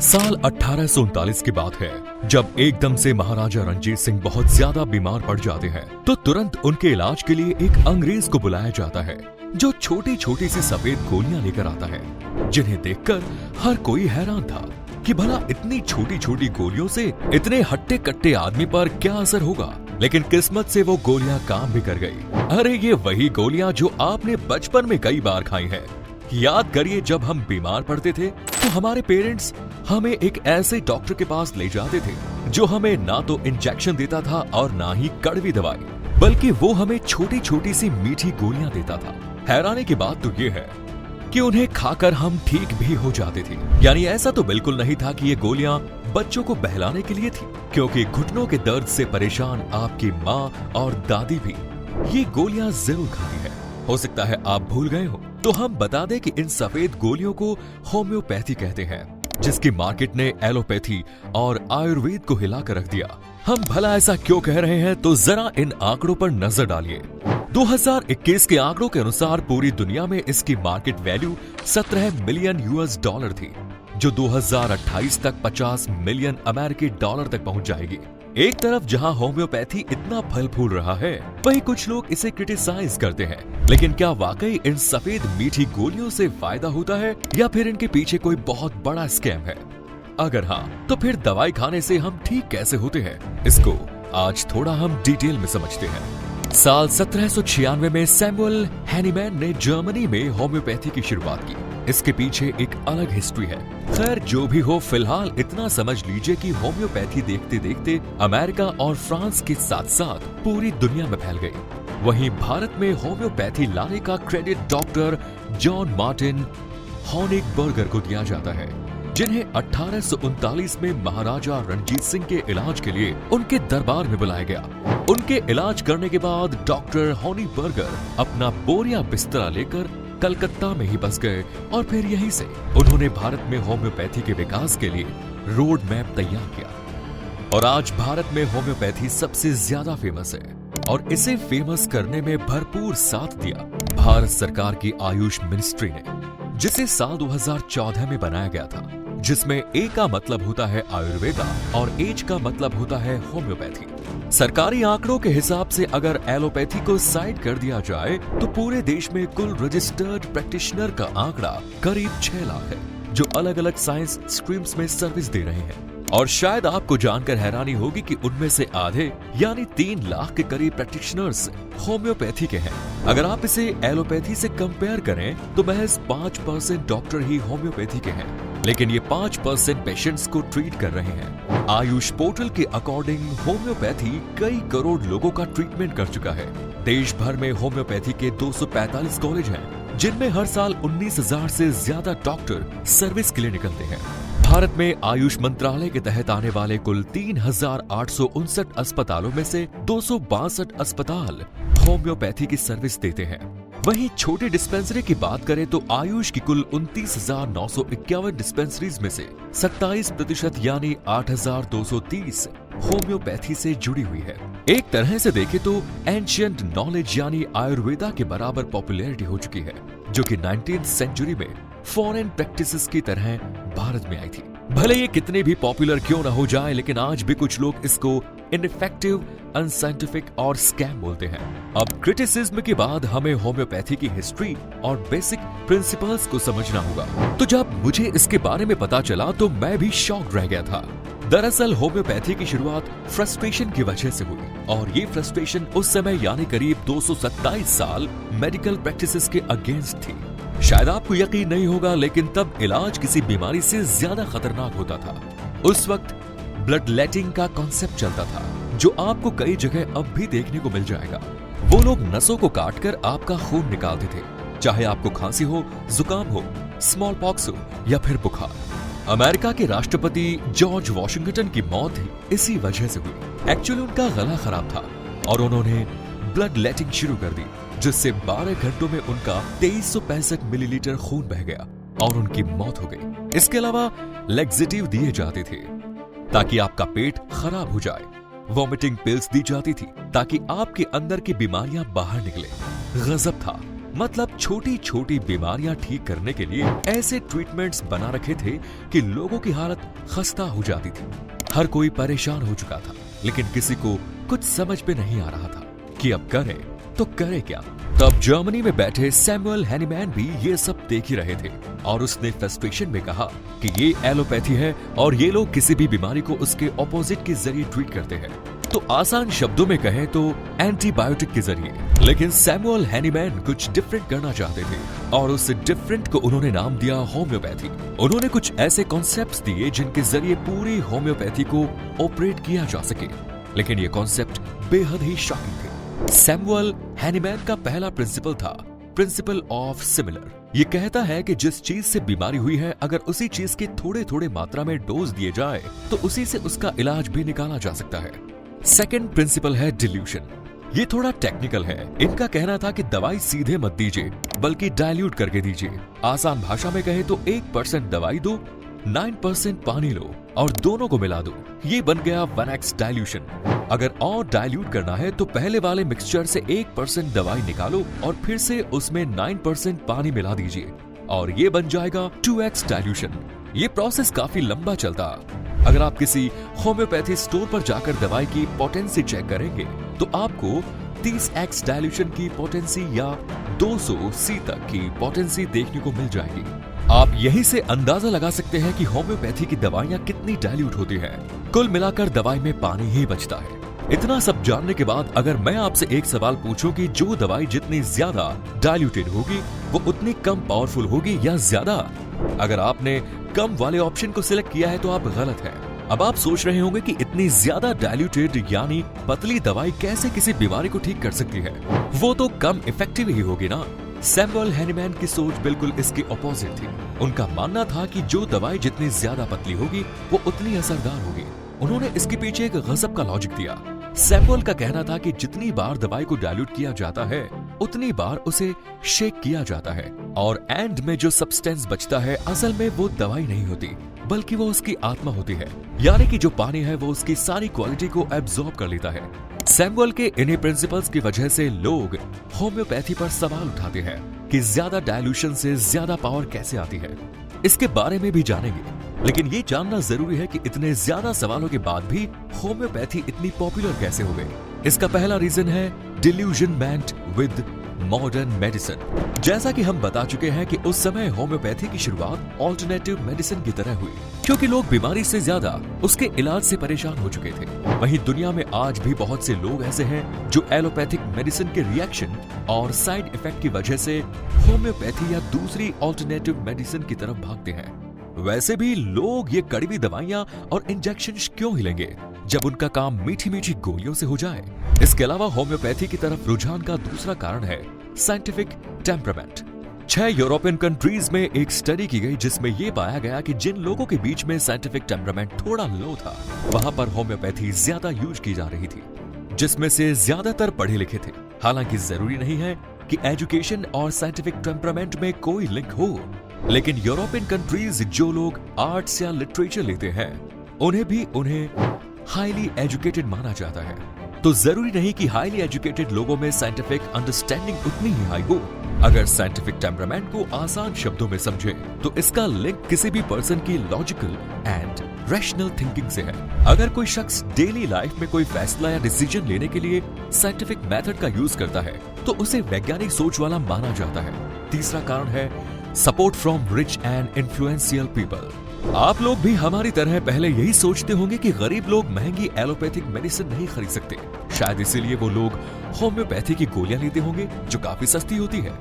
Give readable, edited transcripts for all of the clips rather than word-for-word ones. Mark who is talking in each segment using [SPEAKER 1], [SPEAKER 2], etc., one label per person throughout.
[SPEAKER 1] साल 1839 की बात है, जब एकदम से महाराजा रणजीत सिंह बहुत ज्यादा बीमार पड़ जाते हैं, तो तुरंत उनके इलाज के लिए एक अंग्रेज को बुलाया जाता है, जो छोटी छोटी सी सफेद गोलियां लेकर आता है, जिन्हें देखकर हर कोई हैरान था कि भला इतनी छोटी छोटी गोलियों से इतने हट्टे कट्टे आदमी पर क्या असर होगा। लेकिन किस्मत से वो गोलियां काम भी कर गई। अरे ये वही गोलियां जो आपने बचपन में कई बार खाई हैं। याद करिए, जब हम बीमार पड़ते थे तो हमारे पेरेंट्स हमें एक ऐसे डॉक्टर के पास ले जाते थे जो हमें ना तो इंजेक्शन देता था और ना ही कड़वी दवाई, बल्कि वो हमें छोटी छोटी सी मीठी गोलियां देता था। हैरानी की बात तो ये है कि उन्हें खाकर हम ठीक भी हो जाते थे। यानी ऐसा तो बिल्कुल नहीं था कि ये गोलियां बच्चों को बहलाने के लिए थी, क्योंकि घुटनों के दर्द से परेशान आपकी माँ और दादी भी ये गोलियां जरूर खाती है। हो सकता है आप भूल गए हो, तो हम बता दें कि इन सफेद गोलियों को होम्योपैथी कहते हैं, जिसकी मार्केट ने एलोपैथी और आयुर्वेद को हिलाकर रख दिया। हम भला ऐसा क्यों कह रहे हैं, तो जरा इन आंकड़ों पर नजर डालिए। 2021 के आंकड़ों के अनुसार पूरी दुनिया में इसकी मार्केट वैल्यू 17 मिलियन US थी, जो 2028 तक 50 मिलियन अमेरिकी डॉलर तक पहुंच जाएगी। एक तरफ जहां होम्योपैथी इतना फल फूल रहा है, वहीं कुछ लोग इसे क्रिटिसाइज करते हैं। लेकिन क्या वाकई इन सफेद मीठी गोलियों से फायदा होता है, या फिर इनके पीछे कोई बहुत बड़ा स्कैम है? अगर हाँ, तो फिर दवाई खाने से हम ठीक कैसे होते हैं, इसको आज थोड़ा हम डिटेल में समझते हैं। साल 1796 में सैमुअल हैनीमैन ने जर्मनी में होम्योपैथी की शुरुआत की। इसके पीछे एक अलग हिस्ट्री है। खैर जो भी हो, फिलहाल इतना समझ लीजिए कि होम्योपैथी देखते देखते अमेरिका और फ्रांस के साथ साथ पूरी दुनिया में फैल गई। वहीं भारत में होम्योपैथी लाने का क्रेडिट डॉक्टर जॉन मार्टिन हॉनिगबर्गर को दिया जाता है, जिन्हें 1839 में महाराजा रणजीत सिंह के इलाज के लिए उनके दरबार में बुलाया गया। उनके इलाज करने के बाद डॉक्टर हॉनिगबर्गर अपना बोरिया बिस्तरा लेकर कलकत्ता में ही बस गए, और फिर यहीं से उन्होंने भारत में होम्योपैथी के विकास के लिए रोड मैप तैयार किया। और आज भारत में होम्योपैथी सबसे ज्यादा फेमस है, और इसे फेमस करने में भरपूर साथ दिया भारत सरकार की आयुष मिनिस्ट्री ने, जिसे साल 2014 में बनाया गया था, जिसमें ए का मतलब होता है आयुर्वेदा और एच का मतलब होता है होम्योपैथी। सरकारी आंकड़ों के हिसाब से अगर एलोपैथी को साइड कर दिया जाए, तो पूरे देश में कुल रजिस्टर्ड प्रैक्टिशनर का आंकड़ा करीब 6 लाख है, जो अलग अलग साइंस स्ट्रीम्स में सर्विस दे रहे हैं। और शायद आपको जानकर हैरानी होगी कि उनमें से आधे यानी 3 लाख के करीब प्रैक्टिशनर्स होम्योपैथी के हैं। अगर आप इसे एलोपैथी से कंपेयर करें, तो महज 5% डॉक्टर ही होम्योपैथी के हैं, लेकिन ये 5% पेशेंट्स को ट्रीट कर रहे हैं। आयुष पोर्टल के अकॉर्डिंग होम्योपैथी कई करोड़ लोगों का ट्रीटमेंट कर चुका है। देश भर में होम्योपैथी के 245 कॉलेज हैं, जिनमें हर साल 19,000 से ज्यादा डॉक्टर सर्विस के लिए निकलते हैं। भारत में आयुष मंत्रालय के तहत आने वाले कुल 3,859 अस्पतालों में से 262 अस्पताल होम्योपैथी की सर्विस देते हैं। वहीं छोटी डिस्पेंसरी की बात करें तो आयुष की कुल 29,951 डिस्पेंसरीज में से 27% यानी 8,230 होम्योपैथी से जुड़ी हुई है। एक तरह से देखें तो एंशिएंट नॉलेज यानी आयुर्वेदा के बराबर पॉपुलैरिटी हो चुकी है, जो कि 19th सेंचुरी में फॉरेन प्रैक्टिसेस की तरह भारत में आई थी। भले ये कितने भी पॉपुलर क्यों ना हो जाए, लेकिन आज भी कुछ लोग इसको इनफेक्टिव, अनसाइंटिफिक और स्कैम बोलते हैं। अब क्रिटिसिज्म के बाद हमें होम्योपैथी की हिस्ट्री और बेसिक प्रिंसिपल्स को समझना होगा। तो जब मुझे इसके बारे में पता चला तो मैं भी शॉक्ड रह गया था। दरअसल होम्योपैथी की शुरुआत फ्रस्ट्रेशन की वजह से हुई, और ये फ्रस्ट्रेशन उस समय यानी करीब 227 साल मेडिकल प्रैक्टिसेस के अगेंस्ट थी। शायद आपको यकीन नहीं होगा, लेकिन तब इलाज किसी बीमारी से ज्यादा खतरनाक होता था। उस वक्त ब्लड लेटिंग का कॉन्सेप्ट चलता था, जो आपको कई जगह अब भी देखने को मिल जाएगा। वो लोग नसों को काटकर आपका खून निकालते थे, चाहे आपको खांसी हो, जुकाम हो, स्मॉल पॉक्स हो या फिर बुखार। अमेरिका के राष्ट्रपति जॉर्ज वॉशिंगटन की मौत ही इसी वजह से हुई। एक्चुअली उनका गला खराब था और उन्होंने ब्लड लेटिंग शुरू कर दी, जिससे 12 घंटों में उनका 2365 मिलीलीटर खून बह गया और उनकी मौत हो गई। इसके अलावा लैक्सेटिव दिए जाते थे ताकि आपका पेट खराब हो जाए, वॉमिटिंग पिल्स दी जाती थी ताकि आपके अंदर की बीमारियां बाहर निकले। गजब था। मतलब छोटी छोटी बीमारियां ठीक करने के लिए ऐसे ट्रीटमेंट्स बना रखे थे कि लोगों की हालत खस्ता हो जाती थी। हर कोई परेशान हो चुका था, लेकिन किसी को कुछ समझ में नहीं आ रहा था कि अब करे तो करे क्या। तब जर्मनी में बैठे सैमुअल हैनीमैन भी ये सब देख ही रहे थे और उसने फ्रस्ट्रेशन में कहा कि ये एलोपैथी है और ये लोग किसी भी बीमारी को उसके ऑपोजिट के जरिए ट्रीट करते हैं, तो आसान शब्दों में कहें तो एंटीबायोटिक के जरिए। लेकिन सैमुअल हैनीमैन कुछ डिफरेंट करना चाहते थे और उस डिफरेंट को उन्होंने नाम दिया होम्योपैथी। उन्होंने कुछ ऐसे कॉन्सेप्ट्स दिए जिनके जरिए पूरी होम्योपैथी को ऑपरेट किया जा सके, लेकिन ये कॉन्सेप्ट बेहद ही शॉकिंग थे। सैमुअल हैनीमैन का पहला प्रिंसिपल था प्रिंसिपल ऑफ सिमिलर। ये कहता है कि जिस चीज से बीमारी हुई है, अगर उसी चीज के थोड़े थोड़े मात्रा में डोज दिए जाए तो उसी से उसका इलाज भी निकाला जा सकता है। सेकंड प्रिंसिपल है डिल्यूशन। ये थोड़ा टेक्निकल है। इनका कहना था कि दवाई सीधे मत दीजिए, बल्कि डाइल्यूट करके दीजिए। आसान भाषा में कहे तो 1% दवाई दो, 9% पानी लो और दोनों को मिला दो। ये बन गया 1x डाइल्यूशन। अगर और डाइल्यूट करना है तो पहले वाले मिक्सचर से 1% दवाई निकालो और फिर से उसमें 9% पानी मिला दीजिए और ये बन जाएगा 2x डाइल्यूशन। ये प्रोसेस काफी लंबा चलता। अगर आप किसी होम्योपैथी स्टोर पर जाकर दवाई की पोटेंसी चेक करेंगे तो आपको 30x डाइल्यूशन की पोटेंसी या 200C तक की पोटेंसी देखने को मिल जाएगी। आप यहीं से अंदाजा लगा सकते हैं कि होम्योपैथी की दवाइयां कितनी डाइल्यूट होती हैं। कुल मिलाकर दवाई में पानी ही बचता है। इतना सब जानने के बाद अगर मैं आपसे एक सवाल पूछूं कि जो दवाई जितनी ज्यादा डाइल्यूटेड होगी वो उतनी कम पावरफुल होगी या ज्यादा, अगर आपने कम वाले ऑप्शन को सिलेक्ट किया है तो आप गलत हैं। अब आप सोच रहे होंगे कि इतनी ज्यादा डाइल्यूटेड यानी पतली दवाई कैसे किसी बीमारी को ठीक कर सकती है, वो तो कम इफेक्टिव ही होगी ना। सैमुअल हैनीमैन की सोच बिल्कुल इसके ऑपोजिट थी। उनका मानना था कि जो दवाई जितनी ज्यादा पतली होगी वो उतनी असरदार होगी। उन्होंने इसके पीछे एक गजब का लॉजिक दिया। सैमुअल का कहना था कि जितनी बार दवाई को डाइल्यूट किया जाता है उतनी बार उसे शेक किया जाता है और एंड में जो सब्सटेंस बचता है असल में वो दवाई नहीं होती बल्कि वो उसकी आत्मा होती है, यानी कि जो पानी है वो उसकी सारी क्वालिटी को एब्जॉर्ब कर लेता है। सैमुअल के इन्हीं प्रिंसिपल्स की वजह से लोग होम्योपैथी पर सवाल उठाते हैं कि ज्यादा डाइल्यूशन से ज्यादा पावर कैसे आती है। इसके बारे में भी जानेंगे, लेकिन ये जानना जरूरी है कि इतने ज्यादा सवालों के बाद भी होम्योपैथी इतनी पॉपुलर कैसे हो गई। इसका पहला रीजन है डिल्यूजनमेंट विद मॉडर्न मेडिसिन। जैसा कि हम बता चुके हैं कि उस समय होम्योपैथी की शुरुआत ऑल्टरनेटिव मेडिसिन की तरह हुई, क्योंकि लोग बीमारी से ज्यादा उसके इलाज से परेशान हो चुके थे। वहीं दुनिया में आज भी बहुत से लोग ऐसे हैं जो एलोपैथिक मेडिसिन के रिएक्शन और साइड इफेक्ट की वजह से होम्योपैथी या दूसरी ऑल्टरनेटिव मेडिसिन की तरफ भागते हैं। वैसे भी लोग ये कड़वी दवाइयां और इंजेक्शन क्यों ही लेंगे जब उनका काम मीठी मीठी गोलियों से हो जाए। इसके अलावा होम्योपैथी की तरफ रुझान का दूसरा कारण है साइंटिफिक टेम्परामेंट। 6 यूरोपियन कंट्रीज में एक स्टडी की गई जिसमें यह पाया गया कि जिन लोगों के बीच में साइंटिफिक टेम्परामेंट थोड़ा लो था वहां पर होम्योपैथी ज्यादा यूज की जा रही थी, जिसमें से ज्यादातर पढ़े लिखे थे। हालांकि जरूरी नहीं है कि एजुकेशन और साइंटिफिक टेम्परामेंट में कोई लिंक हो, लेकिन यूरोपियन कंट्रीज जो लोग आर्ट्स या लिटरेचर लेते हैं उन्हें हाईली एजुकेटेड माना जाता है। तो जरूरी नहीं कि हाईली एजुकेटेड लोगों में साइंटिफिक अंडरस्टैंडिंग उतनी ही हाई हो। अगर साइंटिफिक टेम्परामेंट को आसान शब्दों में समझे तो इसका लिंक किसी भी पर्सन की लॉजिकल एंड रैशनल थिंकिंग से है। अगर कोई शख्स डेली लाइफ में कोई फैसला या डिसीजन लेने के लिए साइंटिफिक मेथड का यूज करता है तो उसे वैज्ञानिक सोच वाला माना जाता है। तीसरा कारण है support from rich and influential people. आप लोग भी हमारी तरह पहले यही सोचते होंगे कि गरीब लोग महंगी एलोपैथिक मेडिसिन नहीं खरीद सकते, शायद इसीलिए वो लोग होम्योपैथी की गोलियां लेते होंगे जो काफी सस्ती होती है।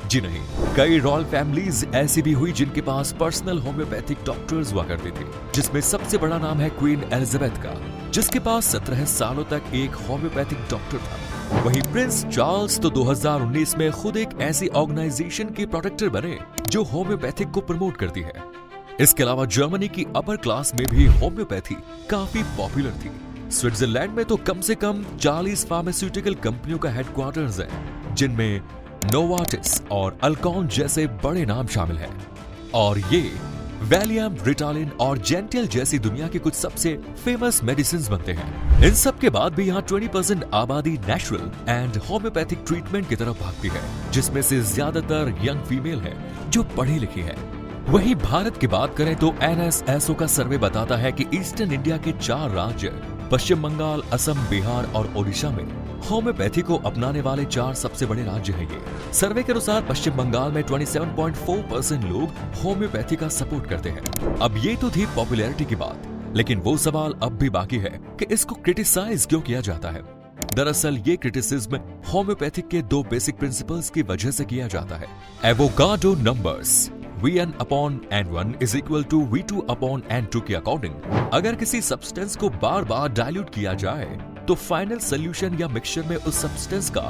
[SPEAKER 1] जी नहीं, कई रॉयल फैमिलीज ऐसी भी हुई जिनके पास पर्सनल होम्योपैथिक डॉक्टर्स हुआ करते थे, जिसमें सबसे बड़ा नाम है क्वीन एलिजाबेथ का, जिसके पास 17 सालों तक एक होम्योपैथिक डॉक्टर था। वहीं प्रिंस चार्ल्स तो 2019 में खुद एक ऐसी ऑर्गेनाइजेशन के प्रोटेक्टर बने जो होम्योपैथिक को प्रमोट करती है। इसके अलावा जर्मनी की अपर क्लास में भी होम्योपैथी काफी पॉपुलर थी। स्विट्जरलैंड में तो कम से कम 40 फार्मास्यूटिकल कंपनियों का हेडक्वार्टर्स है, जिनमें नोवार्टिस और अल्कॉन जैसे बड़े नाम शामिल हैं। और ये वैलियम, रिटालिन और जेंटिल जैसी दुनिया की कुछ सबसे फेमस मेडिसिन बनते हैं। इन सब के बाद भी यहाँ 20% आबादी नेचुरल एंड होम्योपैथिक ट्रीटमेंट की तरफ भागती है, जिसमें से ज्यादातर यंग फीमेल है जो पढ़ी लिखी है। वहीं भारत की बात करें तो NSSO का सर्वे बताता है कि ईस्टर्न इंडिया के 4 राज्य पश्चिम बंगाल, असम, बिहार और ओडिशा में होम्योपैथी को अपनाने वाले 4 सबसे बड़े राज्य हैं ये। सर्वे के अनुसार पश्चिम बंगाल में 27.4% लोग होम्योपैथी का सपोर्ट करते हैं। अब ये तो थी पॉपुलैरिटी की बात, लेकिन वो सवाल अब भी बाकी है कि इसको क्रिटिसाइज क्यों किया जाता है। दरअसल ये क्रिटिसिज्म होम्योपैथिक के 2 बेसिक प्रिंसिपल्स की वजह से किया जाता है। Avogadro numbers V1/N1 is equal to V2/N2 के अकॉर्डिंग अगर किसी सब्सटेंस को बार बार डाइल्यूट किया जाए तो फाइनल सोल्यूशन या मिक्सचर में उस सब्सटेंस का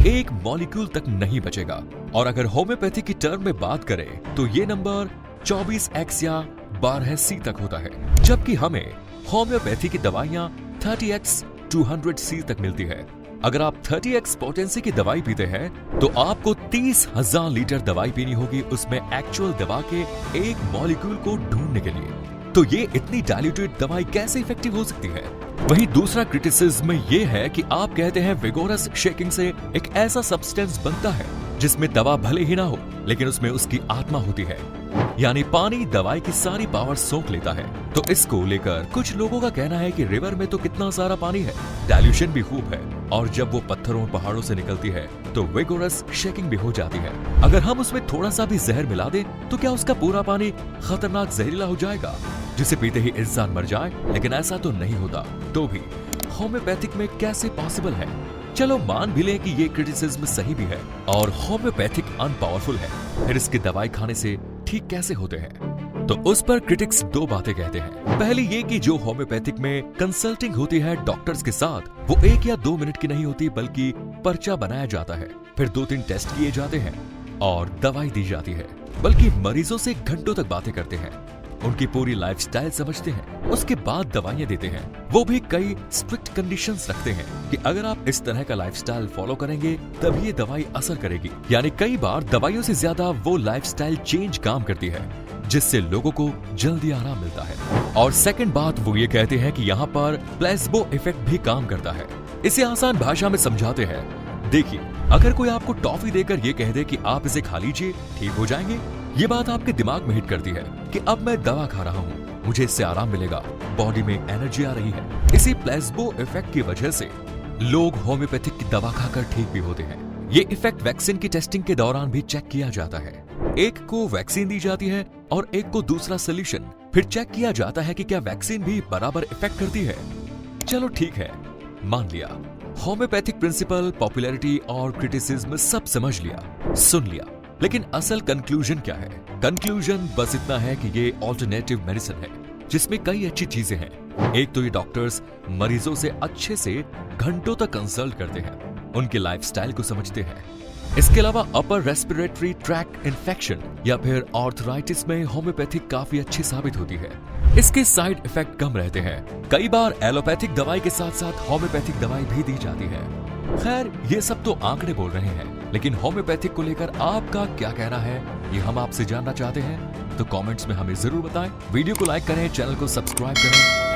[SPEAKER 1] एक मॉलिक्यूल तक नहीं बचेगा। और अगर होम्योपैथी की टर्म में बात करें तो ये नंबर 24x या 12c तक होता है, जबकि हमें होम्योपैथी की दवाइयां 30x 200c तक मिलती है। अगर आप 30x पोटेंसी की दवाई पीते हैं तो आपको 30,000 लीटर दवाई पीनी होगी उसमें एक्चुअल दवा के एक मॉलिक्यूल को ढूंढने के लिए। तो ये इतनी डाइल्यूटेड दवाई कैसे इफेक्टिव हो सकती है? वहीं दूसरा क्रिटिसिज्म ये है कि आप कहते हैं विगोरस शेकिंग से एक ऐसा सब्सटेंस बनता है जिसमें दवा भले ही ना हो लेकिन उसमें उसकी आत्मा होती है, यानी पानी दवाई की सारी पावर सोख लेता है। तो इसको लेकर कुछ लोगों का कहना है कि रिवर में तो कितना सारा पानी है, डाइल्यूशन भी खूब है, और जब वो पत्थरों पहाड़ों से निकलती है तो विगोरस शेकिंग भी हो जाती है। अगर हम उसमें थोड़ा सा भी जहर मिला दें तो क्या उसका पूरा पानी खतरनाक जहरीला हो जाएगा जिसे पीते ही इंसान मर जाए? लेकिन ऐसा तो नहीं होता। तो भी होम्योपैथिक में कैसे पॉसिबल है? चलो मान भी लें कि ये क्रिटिसिज्म सही भी है और होम्योपैथिक अनपावरफुल है, फिर इसकी दवाई खाने से ठीक कैसे होते हैं? तो उस पर क्रिटिक्स 2 बातें कहते हैं। पहली ये कि जो होम्योपैथिक में कंसल्टिंग होती है डॉक्टर्स के साथ, वो 1 या 2 मिनट की नहीं होती बल्कि पर्चा बनाया जाता है, फिर 2-3 टेस्ट किए जाते हैं और दवाई दी जाती है। बल्कि मरीजों से घंटों तक बातें करते हैं, उनकी पूरी लाइफस्टाइल समझते हैं, उसके बाद दवाइयां देते हैं। वो भी कई स्ट्रिक्ट कंडीशंस रखते हैं कि अगर आप इस तरह का लाइफस्टाइल फॉलो करेंगे तभी ये दवाई असर करेगी। यानी कई बार दवाइयों से ज्यादा वो लाइफस्टाइल चेंज काम करती है जिससे लोगों को जल्दी आराम मिलता है। और सेकंड बात वो ये कहते हैं कि यहाँ पर प्लेसबो इफेक्ट भी काम करता है। इसे आसान भाषा में समझाते हैं। देखिए, अगर कोई आपको टॉफी देकर ये कह दे कि आप इसे खा लीजिए, ठीक हो जाएंगे, ये बात आपके दिमाग में हिट करती है कि अब मैं दवा खा रहा हूँ, मुझे इससे आराम मिलेगा, बॉडी में एनर्जी आ रही है। इसी प्लेसबो इफेक्ट की वजह से लोग होम्योपैथिक की दवा खाकर ठीक भी होते हैं। ये इफेक्ट वैक्सीन की टेस्टिंग के दौरान भी चेक किया जाता है। एक को वैक्सीन दी जाती है और एक को दूसरा सोल्यूशन, फिर चेक किया जाता है कि क्या वैक्सीन भी बराबर इफेक्ट करती है। चलो ठीक है, मान लिया, होम्योपैथिक प्रिंसिपल, पॉपुलैरिटी और क्रिटिसिज्म सब समझ लिया, सुन लिया, लेकिन असल कंक्लूजन क्या है? कंक्लूजन बस इतना है कि ये ऑल्टरनेटिव मेडिसिन है जिसमें कई अच्छी चीजें हैं। एक तो ये डॉक्टर्स मरीजों से अच्छे से घंटों तक कंसल्ट करते हैं, उनके लाइफस्टाइल को समझते हैं। इसके अलावा अपर रेस्पिरेटरी ट्रैक्ट इन्फेक्शन या फिर आर्थराइटिस में होम्योपैथिक काफी अच्छी साबित होती है। इसके साइड इफेक्ट कम रहते हैं। कई बार एलोपैथिक दवाई के साथ साथ होम्योपैथिक दवाई भी दी जाती है। खैर, ये सब तो आंकड़े बोल रहे हैं, लेकिन होम्योपैथिक को लेकर आपका क्या कहना है, ये हम आपसे जानना चाहते हैं। तो कमेंट्स में हमें जरूर बताएं। वीडियो को लाइक करें, चैनल को सब्सक्राइब करें।